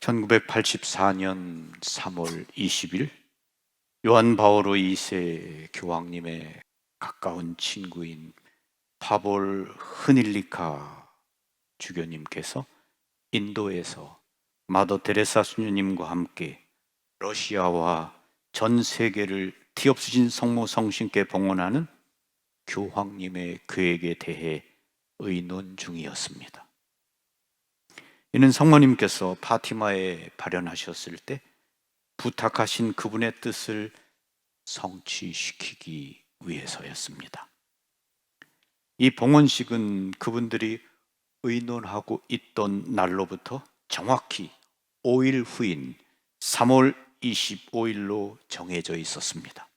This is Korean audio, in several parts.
1984년 3월 20일 요한 바오로 2세 교황님의 가까운 친구인 파볼 흐닐리카 주교님께서 인도에서 마더 데레사 수녀님과 함께 러시아와 전 세계를 티없으신 성모 성신께 봉헌하는 교황님의 계획에 대해 의논 중이었습니다. 이는 성모님께서 파티마에 발현하셨을 때 부탁하신 그분의 뜻을 성취시키기 위해서였습니다. 이 봉헌식은 그분들이 의논하고 있던 날로부터 정확히 5일 후인 3월 25일로 정해져 있었습니다.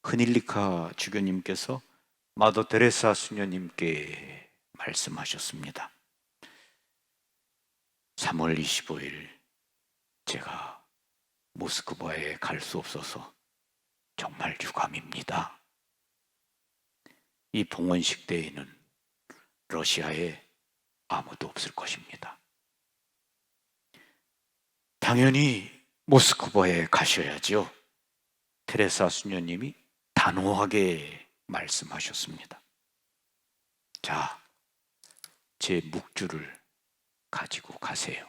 흐닐리카 주교님께서 마더 데레사 수녀님께 말씀하셨습니다. 3월 25일 제가 모스크바에 갈 수 없어서 정말 유감입니다. 이 봉헌식 때에는 러시아에 아무도 없을 것입니다. 당연히 모스크바에 가셔야죠. 테레사 수녀님이 단호하게 말씀하셨습니다. 자, 제 묵주를 가지고 가세요.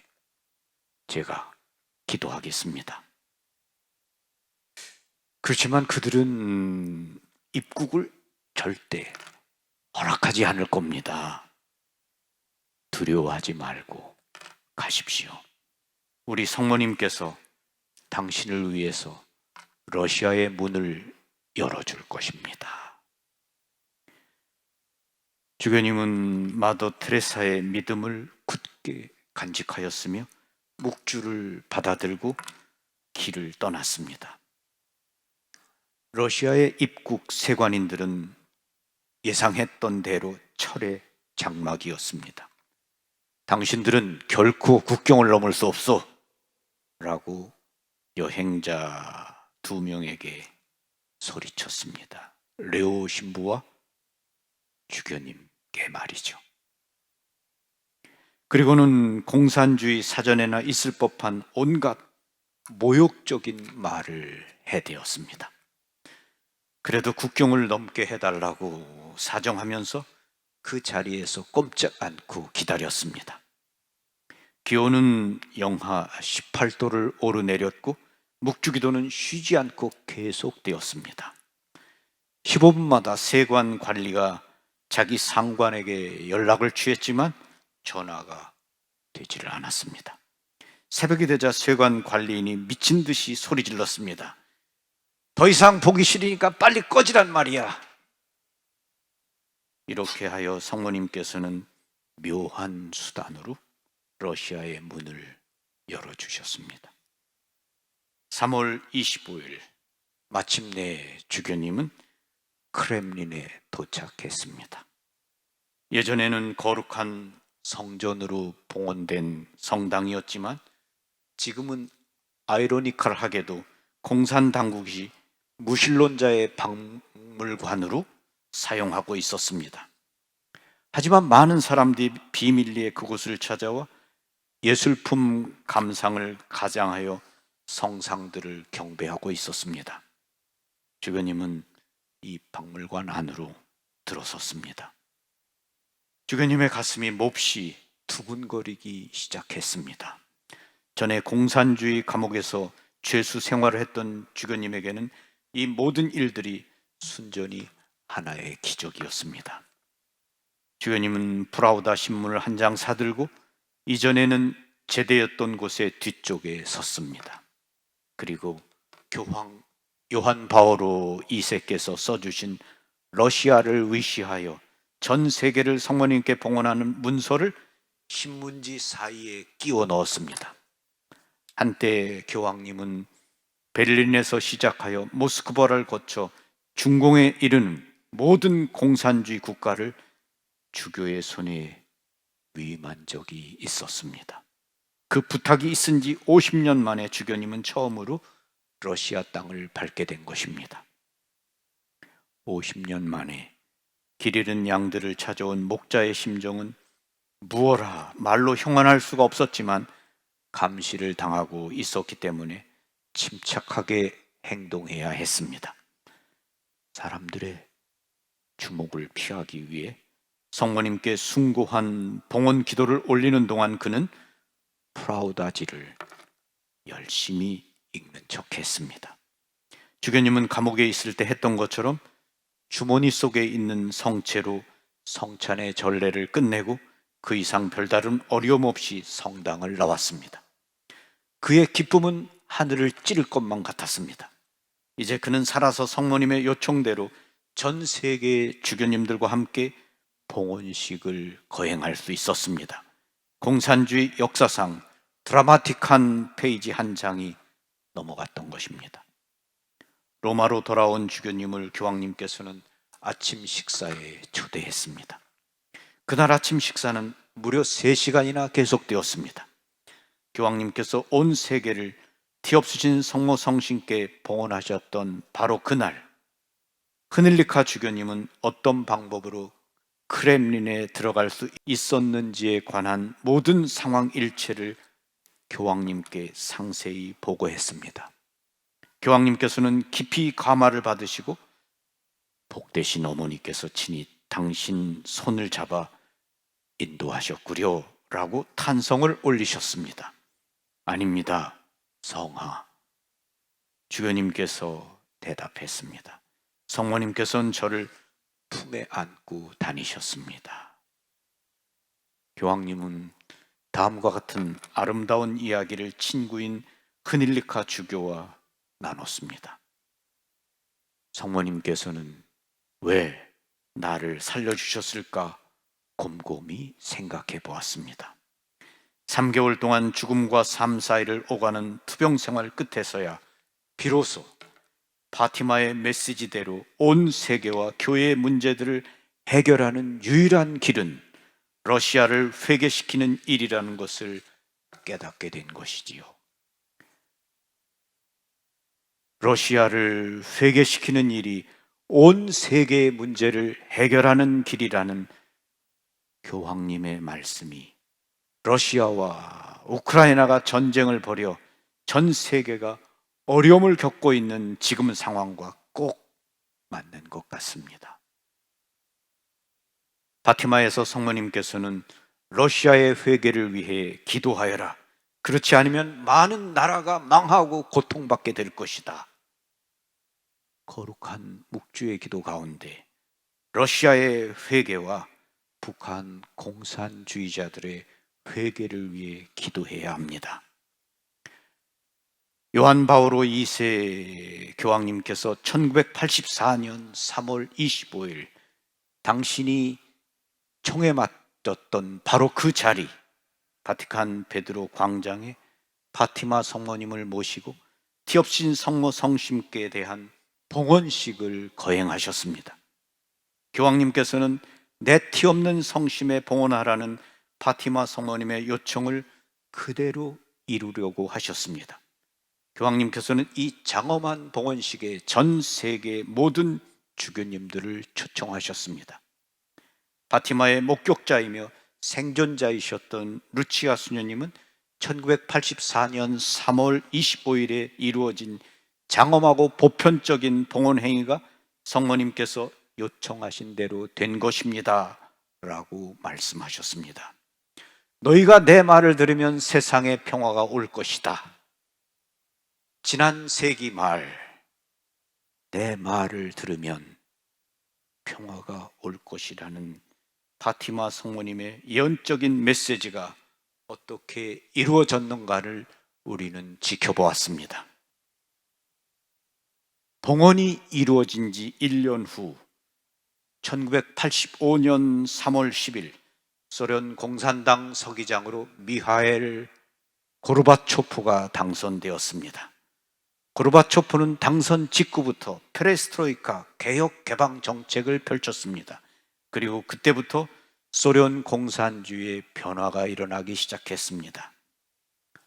제가 기도하겠습니다. 그렇지만 그들은 입국을 절대 허락하지 않을 겁니다. 두려워하지 말고 가십시오. 우리 성모님께서 당신을 위해서 러시아의 문을 열어줄 것입니다. 주교님은 마더 테레사의 믿음을 굳게 간직하였으며 묵주를 받아들고 길을 떠났습니다. 러시아의 입국 세관인들은 예상했던 대로 철의 장막이었습니다. 당신들은 결코 국경을 넘을 수 없어 라고 여행자 2명에게 소리쳤습니다. 레오 신부와 주교님께 말이죠. 그리고는 공산주의 사전에나 있을 법한 온갖 모욕적인 말을 해대었습니다. 그래도 국경을 넘게 해달라고 사정하면서 그 자리에서 꼼짝 않고 기다렸습니다. 기온은 영하 18도를 오르내렸고 묵주기도는 쉬지 않고 계속되었습니다. 15분마다 세관 관리가 자기 상관에게 연락을 취했지만 전화가 되지를 않았습니다. 새벽이 되자 세관 관리인이 미친 듯이 소리 질렀습니다. 더 이상 보기 싫으니까 빨리 꺼지란 말이야. 이렇게 하여 성모님께서는 묘한 수단으로 러시아의 문을 열어주셨습니다. 3월 25일 마침내 주교님은 크렘린에 도착했습니다. 예전에는 거룩한 성전으로 봉헌된 성당이었지만 지금은 아이러니컬하게도 공산당국이 무신론자의 박물관으로 사용하고 있었습니다. 하지만 많은 사람들이 비밀리에 그곳을 찾아와 예술품 감상을 가장하여 성상들을 경배하고 있었습니다. 주교님은 이 박물관 안으로 들어섰습니다. 주교님의 가슴이 몹시 두근거리기 시작했습니다. 전에 공산주의 감옥에서 죄수 생활을 했던 주교님에게는 이 모든 일들이 순전히 하나의 기적이었습니다. 주교님은 프라우다 신문을 한 장 사들고 이전에는 제대였던 곳의 뒤쪽에 섰습니다. 그리고 교황 요한 바오로 2세께서 써주신 러시아를 위시하여 전 세계를 성모님께 봉헌하는 문서를 신문지 사이에 끼워 넣었습니다. 한때 교황님은 베를린에서 시작하여 모스크바를 거쳐 중공에 이르는 모든 공산주의 국가를 주교의 손에 위임한 적이 있었습니다. 그 부탁이 있은 지 50년 만에 주교님은 처음으로 러시아 땅을 밟게 된 것입니다. 50년 만에 길 잃은 양들을 찾아온 목자의 심정은 무어라 말로 형언할 수가 없었지만 감시를 당하고 있었기 때문에 침착하게 행동해야 했습니다. 사람들의 주목을 피하기 위해 성모님께 숭고한 봉헌 기도를 올리는 동안 그는 프라우다지를 열심히 읽는 척했습니다. 주교님은 감옥에 있을 때 했던 것처럼 주머니 속에 있는 성체로 성찬의 전례를 끝내고 그 이상 별다른 어려움 없이 성당을 나왔습니다. 그의 기쁨은 하늘을 찌를 것만 같았습니다. 이제 그는 살아서 성모님의 요청대로 전 세계의 주교님들과 함께 봉헌식을 거행할 수 있었습니다. 공산주의 역사상 드라마틱한 페이지 한 장이 넘어갔던 것입니다. 로마로 돌아온 주교님을 교황님께서는 아침 식사에 초대했습니다. 그날 아침 식사는 무려 3시간이나 계속되었습니다. 교황님께서 온 세계를 티없으신 성모 성신께 봉헌하셨던 바로 그날, 흐닐리카 주교님은 어떤 방법으로 크렘린에 들어갈 수 있었는지에 관한 모든 상황 일체를 교황님께 상세히 보고했습니다. 교황님께서는 깊이 감화를 받으시고 복되신 어머니께서 친히 당신 손을 잡아 인도하셨구려 라고 탄성을 올리셨습니다. 아닙니다, 성하. 주교님께서 대답했습니다. 성모님께서는 저를 품에 안고 다니셨습니다. 교황님은 다음과 같은 아름다운 이야기를 친구인 흐닐리카 주교와 나눴습니다. 성모님께서는 왜 나를 살려주셨을까 곰곰이 생각해 보았습니다. 3개월 동안 죽음과 삶 사이를 오가는 투병 생활 끝에서야 비로소 파티마의 메시지대로 온 세계와 교회의 문제들을 해결하는 유일한 길은 러시아를 회개시키는 일이라는 것을 깨닫게 된 것이지요. 러시아를 회개시키는 일이 온 세계의 문제를 해결하는 길이라는 교황님의 말씀이 러시아와 우크라이나가 전쟁을 벌여 전 세계가 어려움을 겪고 있는 지금 상황과 꼭 맞는 것 같습니다. 파티마에서 성모님께서는 러시아의 회개를 위해 기도하여라. 그렇지 않으면 많은 나라가 망하고 고통받게 될 것이다. 거룩한 묵주의 기도 가운데 러시아의 회개와 북한 공산주의자들의 회개를 위해 기도해야 합니다. 요한 바오로 2세 교황님께서 1984년 3월 25일 당신이 총에 맞았던 바로 그 자리, 바티칸 베드로 광장에 파티마 성모님을 모시고 티없인 성모 성심께 대한 봉헌식을 거행하셨습니다. 교황님께서는 내 티없는 성심에 봉헌하라는 파티마 성모님의 요청을 그대로 이루려고 하셨습니다. 교황님께서는 이 장엄한 봉헌식에 전 세계 모든 주교님들을 초청하셨습니다. 파티마의 목격자이며 생존자이셨던 루치아 수녀님은 1984년 3월 25일에 이루어진 장엄하고 보편적인 봉헌 행위가 성모님께서 요청하신 대로 된 것입니다 라고 말씀하셨습니다. 너희가 내 말을 들으면 세상에 평화가 올 것이다. 지난 세기 말 내 말을 들으면 평화가 올 것이라는 파티마 성모님의 예언적인 메시지가 어떻게 이루어졌는가를 우리는 지켜보았습니다. 봉헌이 이루어진 지 1년 후 1985년 3월 10일 소련 공산당 서기장으로 미하엘 고르바초프가 당선되었습니다. 고르바초프는 당선 직후부터 페레스트로이카 개혁 개방 정책을 펼쳤습니다. 그리고 그때부터 소련 공산주의의 변화가 일어나기 시작했습니다.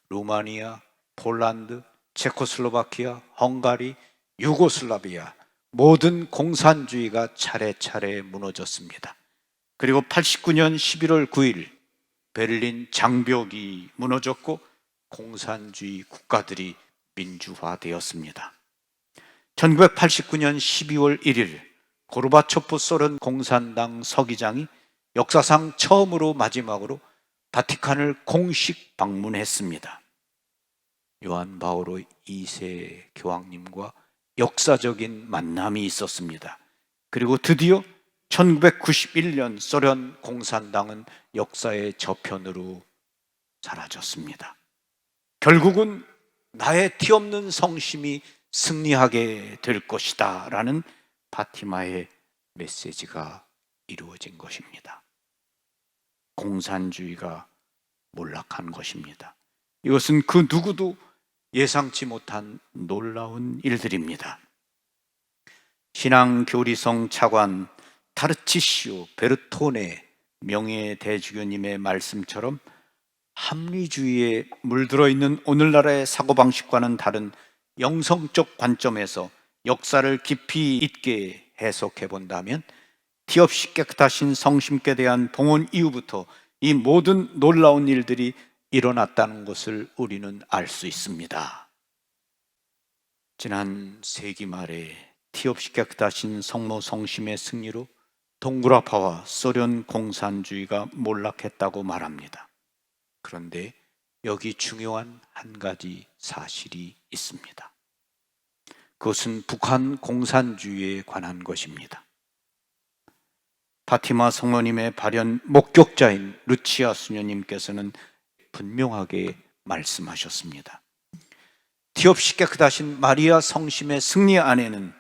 루마니아, 폴란드, 체코슬로바키아, 헝가리, 유고슬라비아 모든 공산주의가 차례차례 무너졌습니다. 그리고 89년 11월 9일 베를린 장벽이 무너졌고 공산주의 국가들이 민주화되었습니다. 1989년 12월 1일 고르바초프 소련 공산당 서기장이 역사상 처음으로 마지막으로 바티칸을 공식 방문했습니다. 요한 바오로 2세 교황님과 역사적인 만남이 있었습니다. 그리고 드디어 1991년 소련 공산당은 역사의 저편으로 사라졌습니다. 결국은 나의 티없는 성심이 승리하게 될 것이다 라는 파티마의 메시지가 이루어진 것입니다. 공산주의가 몰락한 것입니다. 이것은 그 누구도 예상치 못한 놀라운 일들입니다. 신앙교리성 차관 타르치시오 베르토네 명예대주교님의 말씀처럼 합리주의에 물들어 있는 오늘날의 사고방식과는 다른 영성적 관점에서 역사를 깊이 있게 해석해 본다면 티없이 깨끗하신 성심께 대한 봉헌 이후부터 이 모든 놀라운 일들이 일어났다는 것을 우리는 알 수 있습니다. 지난 세기 말에 티없이 깨끗하신 성모 성심의 승리로 동구라파와 소련 공산주의가 몰락했다고 말합니다. 그런데 여기 중요한 한 가지 사실이 있습니다. 그것은 북한 공산주의에 관한 것입니다. 파티마 성모님의 발현 목격자인 루치아 수녀님께서는 분명하게 말씀하셨습니다. 티없이 깨끗하신 마리아 성심의 승리 안에는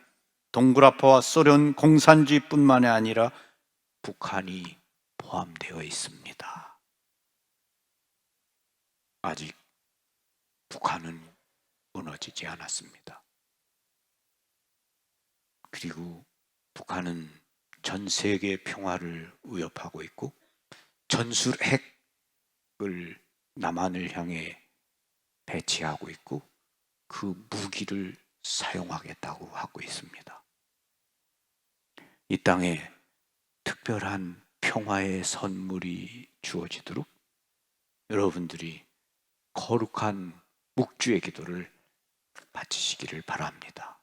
동구라파와 소련 공산주의뿐만이 아니라 북한이 포함되어 있습니다. 아직 북한은 무너지지 않았습니다. 그리고 북한은 전 세계 평화를 위협하고 있고 전술 핵을 남한을 향해 배치하고 있고 그 무기를 사용하겠다고 하고 있습니다. 이 땅에 특별한 평화의 선물이 주어지도록 여러분들이 거룩한 묵주의 기도를 바치시기를 바랍니다.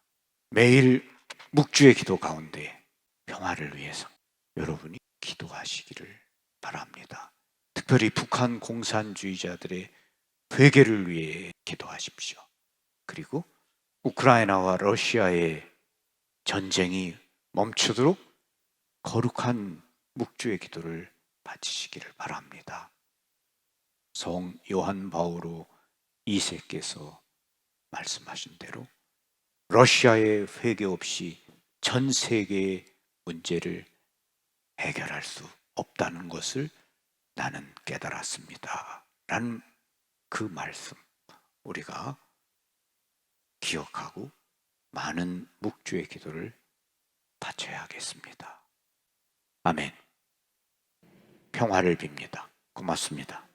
매일 묵주의 기도 가운데 평화를 위해서 여러분이 기도하시기를 바랍니다. 특별히 북한 공산주의자들의 회개를 위해 기도하십시오. 그리고 우크라이나와 러시아의 전쟁이 멈추도록 거룩한 묵주의 기도를 바치시기를 바랍니다. 성 요한 바오로 2세께서 말씀하신 대로 러시아의 회개 없이 전 세계의 문제를 해결할 수 없다는 것을 나는 깨달았습니다. 라는 그 말씀 우리가 기억하고 많은 묵주의 기도를 바쳐야겠습니다. 아멘. 평화를 빕니다. 고맙습니다.